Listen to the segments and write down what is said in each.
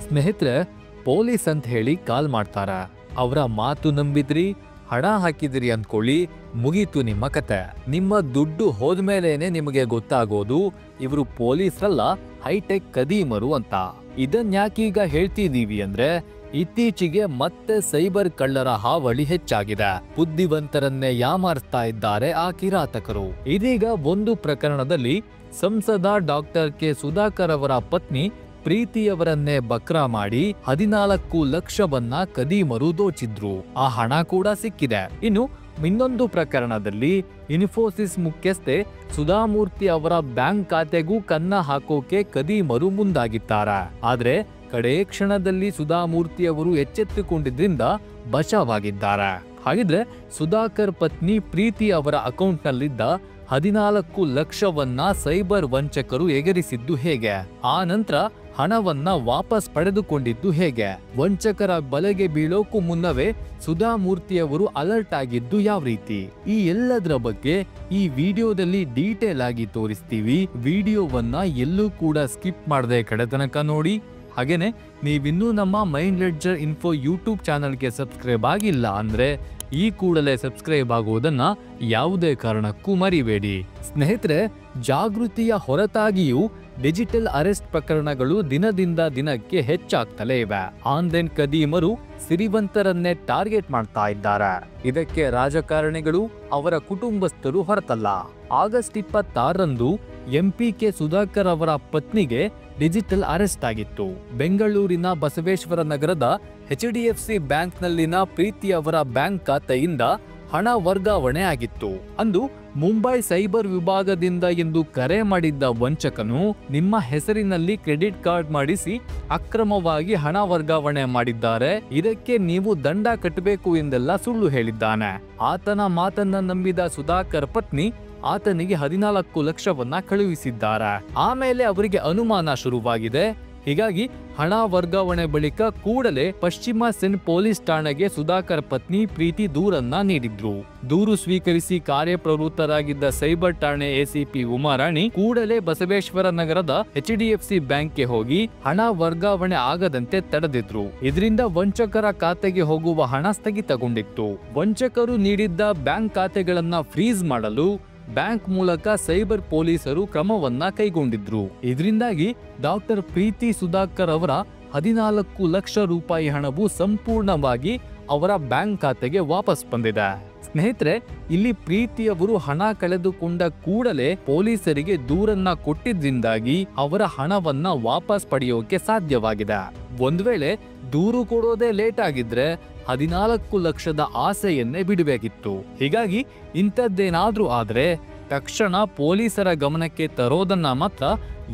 ಸ್ನೇಹಿತರೆ, ಪೊಲೀಸ್ ಅಂತ ಹೇಳಿ ಕಾಲ್ ಮಾಡ್ತಾರ. ಅವರ ಮಾತು ನಂಬಿದ್ರಿ, ಹಣ ಹಾಕಿದಿರಿ ಅಂದ್ಕೊಳ್ಳಿ, ಮುಗೀತು ನಿಮ್ಮ ಕತೆ. ನಿಮ್ಮ ದುಡ್ಡು ಹೋದ್ಮೇಲೇನೆ ನಿಮಗೆ ಗೊತ್ತಾಗೋದು ಇವರು ಪೊಲೀಸರಲ್ಲ, ಹೈಟೆಕ್ ಕದೀಮರು ಅಂತ. ಇದನ್ಯಾಕೀಗ ಹೇಳ್ತಿದೀವಿ ಅಂದ್ರೆ, ಇತ್ತೀಚೆಗೆ ಮತ್ತೆ ಸೈಬರ್ ಕಳ್ಳರ ಹಾವಳಿ ಹೆಚ್ಚಾಗಿದೆ. ಬುದ್ಧಿವಂತರನ್ನೇ ಯಾಮಾರಿಸ್ತಾ ಇದ್ದಾರೆ ಆ ಕಿರಾತಕರು. ಇದೀಗ ಒಂದು ಪ್ರಕರಣದಲ್ಲಿ ಸಂಸದ ಡಾಕ್ಟರ್ ಕೆ ಸುಧಾಕರ್ ಅವರ ಪತ್ನಿ ಪ್ರೀತಿಯವರನ್ನೇ ಬಕ್ರಾ ಮಾಡಿ 14 ಲಕ್ಷವನ್ನ ಕದೀಮರು ದೋಚಿದ್ರು. ಆ ಹಣ ಕೂಡ ಸಿಕ್ಕಿದೆ. ಇನ್ನು ಇನ್ನೊಂದು ಪ್ರಕರಣದಲ್ಲಿ ಇನ್ಫೋಸಿಸ್ ಮುಖ್ಯಸ್ಥೆ ಸುಧಾಮೂರ್ತಿ ಅವರ ಬ್ಯಾಂಕ್ ಖಾತೆಗೂ ಕನ್ನ ಹಾಕೋಕೆ ಕದೀಮರು ಮುಂದಾಗಿದ್ದಾರೆ. ಆದ್ರೆ ಕಡೇ ಕ್ಷಣದಲ್ಲಿ ಸುಧಾಮೂರ್ತಿ ಅವರು ಎಚ್ಚೆತ್ತುಕೊಂಡಿದ್ರಿಂದ ಬಚಾವಾಗಿದ್ದಾರೆ. ಹಾಗಿದ್ರೆ ಸುಧಾಕರ್ ಪತ್ನಿ ಪ್ರೀತಿ ಅವರ ಅಕೌಂಟ್ನಲ್ಲಿದ್ದ 14 ಲಕ್ಷವನ್ನ ಸೈಬರ್ ವಂಚಕರು ಎಗರಿಸಿದ್ದು ಹೇಗೆ? ಆ ನಂತರ ಹಣವನ್ನ ವಾಪಸ್ ಪಡೆದುಕೊಂಡಿದ್ದು ಹೇಗೆ? ವಂಚಕರ ಬಲೆಗೆ ಬೀಳೋಕು ಮುನ್ನವೇ ಸುಧಾಮೂರ್ತಿಯವರು ಅಲರ್ಟ್ ಆಗಿದ್ದು ಯಾವ ರೀತಿ? ಈ ಎಲ್ಲದರ ಬಗ್ಗೆ ಈ ವಿಡಿಯೋದಲ್ಲಿ ಡೀಟೇಲ್ ಆಗಿ ತೋರಿಸ್ತೀವಿ. ವಿಡಿಯೋವನ್ನ ಎಲ್ಲೂ ಕೂಡ ಸ್ಕಿಪ್ ಮಾಡದೆ ಕಡೆತನಕ ನೋಡಿ. ಹಾಗೇನೆ ನೀವಿನ್ನೂ ನಮ್ಮ ಮೈಂಡ್ ಲೆಡ್ಜರ್ ಇನ್ಫೋ ಯೂಟ್ಯೂಬ್ ಚಾನಲ್ಗೆ ಸಬ್ಸ್ಕ್ರೈಬ್ ಆಗಿಲ್ಲ ಅಂದ್ರೆ ಈ ಕೂಡಲೇ ಸಬ್ಸ್ಕ್ರೈಬ್ ಆಗುವುದನ್ನ ಯಾವುದೇ ಕಾರಣಕ್ಕೂ ಮರಿಬೇಡಿ. ಸ್ನೇಹಿತರೆ, ಜಾಗೃತಿಯ ಹೊರತಾಗಿಯೂ ಡಿಜಿಟಲ್ ಅರೆಸ್ಟ್ ಪ್ರಕರಣಗಳು ದಿನದಿಂದ ದಿನಕ್ಕೆ ಹೆಚ್ಚಾಗ್ತಲೇ ಇವೆ. ಆನ್ಲೈನ್ ಕದೀಮರು ಸಿರಿವಂತರನ್ನೇ ಟಾರ್ಗೆಟ್ ಮಾಡ್ತಾ ಇದ್ದಾರೆ. ಇದಕ್ಕೆ ರಾಜಕಾರಣಿಗಳು, ಅವರ ಕುಟುಂಬಸ್ಥರು ಹೊರತಲ್ಲ. ಆಗಸ್ಟ್ 26ರಂದು ಎಂಪಿಕೆ ಸುಧಾಕರ್ ಅವರ ಪತ್ನಿಗೆ ಡಿಜಿಟಲ್ ಅರೆಸ್ಟ್ ಆಗಿತ್ತು. ಬೆಂಗಳೂರಿನ ಬಸವೇಶ್ವರ ನಗರದ HDFC ಬ್ಯಾಂಕ್ನಲ್ಲಿನ ಪ್ರೀತಿ ಅವರ ಬ್ಯಾಂಕ್ ಖಾತೆಯಿಂದ ಹಣ ವರ್ಗಾವಣೆ ಆಗಿತ್ತು. ಅಂದು ಮುಂಬೈ ಸೈಬರ್ ವಿಭಾಗದಿಂದ ಎಂದು ಕರೆ ಮಾಡಿದ್ದ ವಂಚಕನು ನಿಮ್ಮ ಹೆಸರಿನಲ್ಲಿ ಕ್ರೆಡಿಟ್ ಕಾರ್ಡ್ ಮಾಡಿಸಿ ಅಕ್ರಮವಾಗಿ ಹಣ ವರ್ಗಾವಣೆ ಮಾಡಿದ್ದಾರೆ, ಇದಕ್ಕೆ ನೀವು ದಂಡ ಕಟ್ಟಬೇಕು ಎಂದೆಲ್ಲ ಸುಳ್ಳು ಹೇಳಿದ್ದಾನೆ. ಆತನ ಮಾತನ್ನ ನಂಬಿದ ಸುಧಾಕರ್ ಪತ್ನಿ ಆತನಿಗೆ 14 ಲಕ್ಷವನ್ನ ಕಳುಹಿಸಿದ್ದಾರೆ. ಆಮೇಲೆ ಅವರಿಗೆ ಅನುಮಾನ ಶುರುವಾಗಿದೆ. ಹೀಗಾಗಿ ಹಣ ವರ್ಗಾವಣೆ ಬಳಿಕ ಕೂಡಲೇ ಪಶ್ಚಿಮ ಸೆನ್ ಪೊಲೀಸ್ ಠಾಣೆಗೆ ಸುಧಾಕರ್ ಪತ್ನಿ ಪ್ರೀತಿ ದೂರನ್ನ ನೀಡಿದ್ರು. ದೂರು ಸ್ವೀಕರಿಸಿ ಕಾರ್ಯಪ್ರವೃತ್ತರಾಗಿದ್ದ ಸೈಬರ್ ಠಾಣೆ ACP ಉಮಾರಾಣಿ ಕೂಡಲೇ ಬಸವೇಶ್ವರ ನಗರದ HDFC ಬ್ಯಾಂಕ್ಗೆ ಹೋಗಿ ಹಣ ವರ್ಗಾವಣೆ ಆಗದಂತೆ ತಡೆದಿದ್ರು. ಇದರಿಂದ ವಂಚಕರ ಖಾತೆಗೆ ಹೋಗುವ ಹಣ ಸ್ಥಗಿತಗೊಂಡಿತ್ತು. ವಂಚಕರು ನೀಡಿದ್ದ ಬ್ಯಾಂಕ್ ಖಾತೆಗಳನ್ನ ಫ್ರೀಸ್ ಮಾಡಲು ಬ್ಯಾಂಕ್ ಮೂಲಕ ಸೈಬರ್ ಪೊಲೀಸರು ಕ್ರಮವನ್ನ ಕೈಗೊಂಡಿದ್ರು. ಇದರಿಂದಾಗಿ ಡಾಕ್ಟರ್ ಪ್ರೀತಿ ಸುಧಾಕರ್ ಅವರ 14 ಲಕ್ಷ ರೂಪಾಯಿ ಹಣವು ಸಂಪೂರ್ಣವಾಗಿ ಅವರ ಬ್ಯಾಂಕ್ ಖಾತೆಗೆ ವಾಪಸ್ ಬಂದಿದೆ. ಸ್ನೇಹಿತರೆ, ಇಲ್ಲಿ ಪ್ರೀತಿಯವರು ಹಣ ಕಳೆದುಕೊಂಡ ಕೂಡಲೇ ಪೊಲೀಸರಿಗೆ ದೂರನ್ನ ಕೊಟ್ಟಿದ್ರಿಂದಾಗಿ ಅವರ ಹಣವನ್ನ ವಾಪಸ್ ಪಡೆಯೋಕೆ ಸಾಧ್ಯವಾಗಿದೆ. ಒಂದ್ ವೇಳೆ ದೂರು ಕೊಡೋದೇ ಲೇಟ್ ಆಗಿದ್ರೆ 14 ಲಕ್ಷದ ಆಸೆಯನ್ನೇ ಬಿಡಬೇಕಿತ್ತು. ಹೀಗಾಗಿ ಇಂಥದ್ದೇನಾದ್ರೂ ಆದ್ರೆ ತಕ್ಷಣ ಪೊಲೀಸರ ಗಮನಕ್ಕೆ ತರೋದನ್ನ ಮಾತ್ರ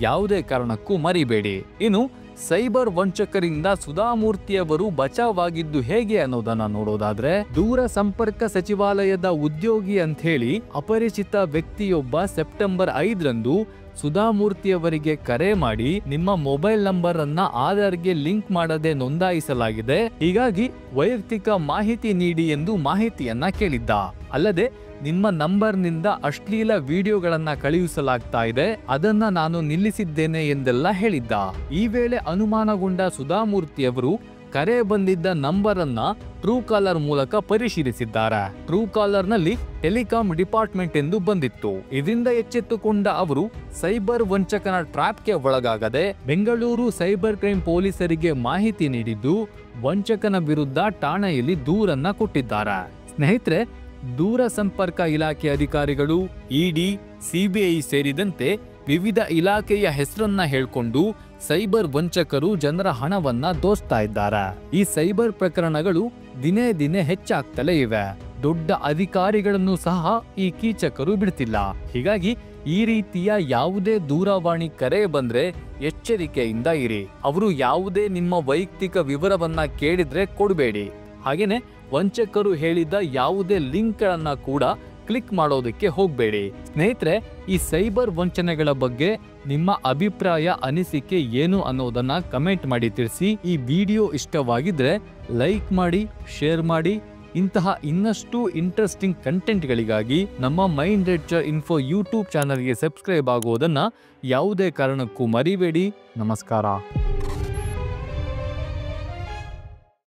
ಯಾವುದೇ ಕಾರಣಕ್ಕೂ ಮರಿಬೇಡಿ. ಇನ್ನು ಸೈಬರ್ ವಂಚಕರಿಂದ ಸುಧಾಮೂರ್ತಿಯವರು ಬಚಾವಾಗಿದ್ದು ಹೇಗೆ ಅನ್ನೋದನ್ನ ನೋಡೋದಾದ್ರೆ, ದೂರ ಸಂಪರ್ಕ ಸಚಿವಾಲಯದ ಉದ್ಯೋಗಿ ಅಂತ ಹೇಳಿ ಅಪರಿಚಿತ ವ್ಯಕ್ತಿಯೊಬ್ಬ ಸೆಪ್ಟೆಂಬರ್ 5ರಂದು ಸುಧಾಮೂರ್ತಿಯವರಿಗೆ ಕರೆ ಮಾಡಿ ನಿಮ್ಮ ಮೊಬೈಲ್ ನಂಬರ್ ಅನ್ನ ಆಧಾರ್ಗೆ ಲಿಂಕ್ ಮಾಡದೆ ನೋಂದಾಯಿಸಲಾಗಿದೆ, ಹೀಗಾಗಿ ವೈಯಕ್ತಿಕ ಮಾಹಿತಿ ನೀಡಿ ಎಂದು ಮಾಹಿತಿಯನ್ನ ಕೇಳಿದ್ದ. ಅಲ್ಲದೆ ನಿಮ್ಮ ನಂಬರ್ನಿಂದ ಅಶ್ಲೀಲ ವಿಡಿಯೋಗಳನ್ನ ಕಳುಹಿಸಲಾಗ್ತಾ ಇದೆ, ಅದನ್ನ ನಾನು ನಿಲ್ಲಿಸಿದ್ದೇನೆ ಎಂದೆಲ್ಲ ಹೇಳಿದ್ದ. ಈ ವೇಳೆ ಅನುಮಾನಗೊಂಡ ಸುಧಾಮೂರ್ತಿಯವರು ಕರೆ ಬಂದಿದ್ದ ನಂಬರ್ ಅನ್ನ ಟ್ರೂ ಕಾಲರ್ ಮೂಲಕ ಪರಿಶೀಲಿಸಿದ್ದಾರೆ. ಟ್ರೂ ಕಾಲರ್ ನಲ್ಲಿ ಟೆಲಿಕಾಂ ಡಿಪಾರ್ಟ್ಮೆಂಟ್ ಎಂದು ಬಂದಿತ್ತು. ಇದರಿಂದ ಎಚ್ಚೆತ್ತುಕೊಂಡ ಅವರು ಸೈಬರ್ ವಂಚಕನ ಟ್ರ್ಯಾಪ್ಗೆ ಒಳಗಾಗದೆ ಬೆಂಗಳೂರು ಸೈಬರ್ ಕ್ರೈಮ್ ಪೊಲೀಸರಿಗೆ ಮಾಹಿತಿ ನೀಡಿದ್ದು ವಂಚಕನ ವಿರುದ್ಧ ಠಾಣೆಯಲ್ಲಿ ದೂರನ್ನ ಕೊಟ್ಟಿದ್ದಾರೆ. ಸ್ನೇಹಿತರೆ, ದೂರ ಸಂಪರ್ಕ ಇಲಾಖೆ ಅಧಿಕಾರಿಗಳು, ED, CBI ಸೇರಿದಂತೆ ವಿವಿಧ ಇಲಾಖೆಯ ಹೆಸರನ್ನ ಹೇಳ್ಕೊಂಡು ಸೈಬರ್ ವಂಚಕರು ಜನರ ಹಣವನ್ನ ದೋಚ್ತಾ ಇದ್ದಾರೆ. ಈ ಸೈಬರ್ ಪ್ರಕರಣಗಳು ದಿನೇ ದಿನೇ ಹೆಚ್ಚಾಗ್ತಲೇ ಇವೆ. ದೊಡ್ಡ ಅಧಿಕಾರಿಗಳನ್ನು ಸಹ ಈ ಕೀಚಕರು ಬಿಡ್ತಿಲ್ಲ. ಹೀಗಾಗಿ ಈ ರೀತಿಯ ಯಾವುದೇ ದೂರವಾಣಿ ಕರೆ ಬಂದ್ರೆ ಎಚ್ಚರಿಕೆಯಿಂದ ಇರಿ. ಅವರು ಯಾವುದೇ ನಿಮ್ಮ ವೈಯಕ್ತಿಕ ವಿವರವನ್ನ ಕೇಳಿದ್ರೆ ಕೊಡಬೇಡಿ. ಹಾಗೇನೆ ವಂಚಕರು ಹೇಳಿದ ಯಾವುದೇ ಲಿಂಕ್ಗಳನ್ನ ಕೂಡ ಕ್ಲಿಕ್ ಮಾಡೋದಕ್ಕೆ ಹೋಗಬೇಡಿ. ಸ್ನೇಹಿತರೆ, ಈ ಸೈಬರ್ ವಂಚನೆಗಳ ಬಗ್ಗೆ ನಿಮ್ಮ ಅಭಿಪ್ರಾಯ, ಅನಿಸಿಕೆ ಏನು ಅನ್ನೋದನ್ನ ಕಮೆಂಟ್ ಮಾಡಿ ತಿಳಿಸಿ. ಈ ವಿಡಿಯೋ ಇಷ್ಟವಾಗಿದ್ರೆ ಲೈಕ್ ಮಾಡಿ, ಶೇರ್ ಮಾಡಿ. ಇಂತಹ ಇನ್ನಷ್ಟು ಇಂಟ್ರೆಸ್ಟಿಂಗ್ ಕಂಟೆಂಟ್ಗಳಿಗಾಗಿ ನಮ್ಮ ಮೈಂಡ್ ಲೆಡ್ಜರ್ ಇನ್ಫೋ ಯೂಟ್ಯೂಬ್ ಚಾನಲ್ಗೆ ಸಬ್ಸ್ಕ್ರೈಬ್ ಆಗೋದನ್ನ ಯಾವುದೇ ಕಾರಣಕ್ಕೂ ಮರಿಬೇಡಿ. ನಮಸ್ಕಾರ.